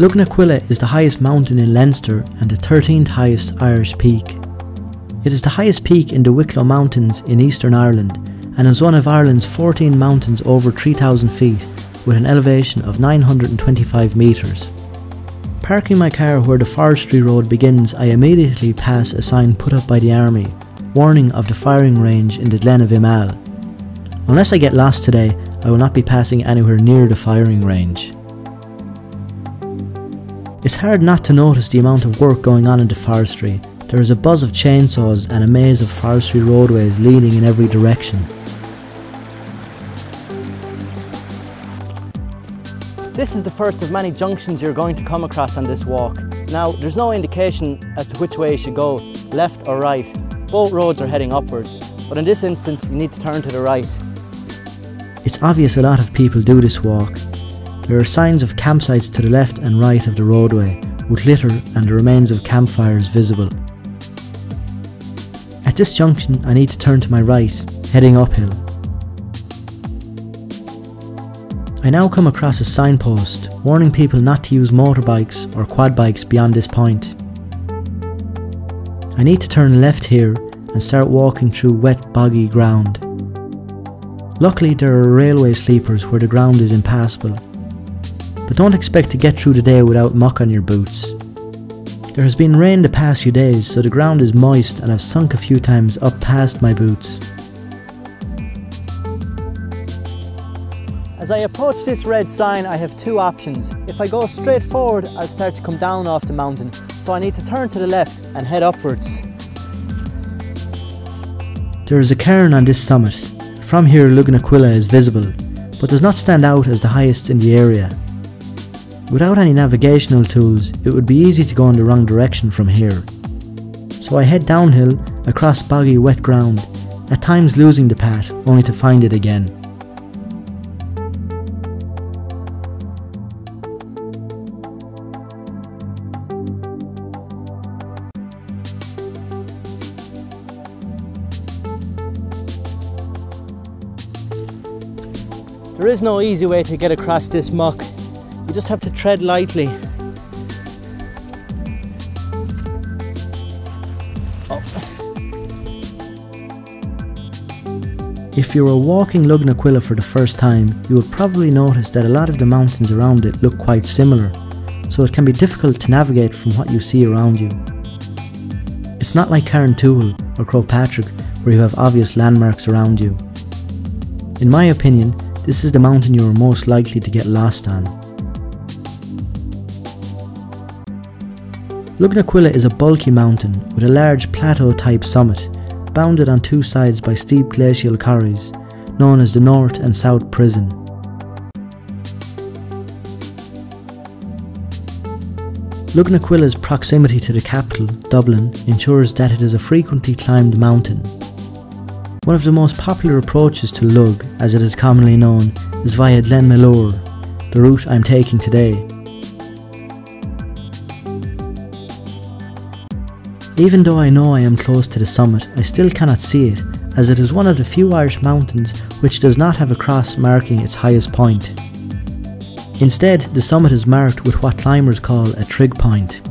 Lugnaquilla is the highest mountain in Leinster and the 13th highest Irish peak. It is the highest peak in the Wicklow Mountains in Eastern Ireland and is one of Ireland's 14 mountains over 3,000 feet with an elevation of 925 metres. Parking my car where the forestry road begins, I immediately pass a sign put up by the army, warning of the firing range in the Glen of Imal. Unless I get lost today, I will not be passing anywhere near the firing range. It's hard not to notice the amount of work going on in the forestry. There is a buzz of chainsaws and a maze of forestry roadways leading in every direction. This is the first of many junctions you're going to come across on this walk. Now, there's no indication as to which way you should go, left or right. Both roads are heading upwards, but in this instance you need to turn to the right. It's obvious a lot of people do this walk. There are signs of campsites to the left and right of the roadway, with litter and the remains of campfires visible. At this junction I need to turn to my right, heading uphill. I now come across a signpost warning people not to use motorbikes or quad bikes beyond this point. I need to turn left here and start walking through wet, boggy ground. Luckily there are railway sleepers where the ground is impassable, but don't expect to get through the day without muck on your boots. There has been rain the past few days, so the ground is moist and I've sunk a few times up past my boots. As I approach this red sign, I have two options. If I go straight forward, I'll start to come down off the mountain, so I need to turn to the left and head upwards. There is a cairn on this summit. From here Lugnaquilla is visible, but does not stand out as the highest in the area. Without any navigational tools, it would be easy to go in the wrong direction from here. So I head downhill, across boggy wet ground, at times losing the path, only to find it again. There is no easy way to get across this muck. You just have to tread lightly. If you were walking Lugnaquilla for the first time, you would probably notice that a lot of the mountains around it look quite similar, so it can be difficult to navigate from what you see around you. It's not like Carrauntoohil or Croagh Patrick, where you have obvious landmarks around you. In my opinion, this is the mountain you are most likely to get lost on. Lugnaquilla is a bulky mountain with a large plateau-type summit, bounded on two sides by steep glacial corries, known as the North and South Prison. Lugnaquilla's proximity to the capital, Dublin, ensures that it is a frequently climbed mountain. One of the most popular approaches to Lug, as it is commonly known, is via Glenmalure, the route I am taking today. Even though I know I am close to the summit, I still cannot see it, as it is one of the few Irish mountains which does not have a cross marking its highest point. Instead, the summit is marked with what climbers call a trig point.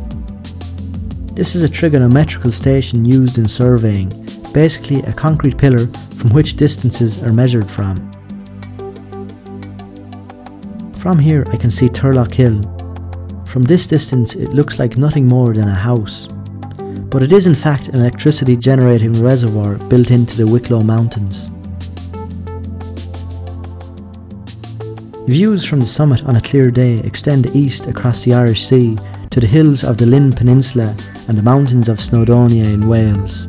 This is a trigonometrical station used in surveying, basically a concrete pillar from which distances are measured from. From here I can see Turlough Hill. From this distance it looks like nothing more than a house, but it is in fact an electricity generating reservoir built into the Wicklow Mountains. Views from the summit on a clear day extend east across the Irish Sea to the hills of the Lynn Peninsula and the mountains of Snowdonia in Wales.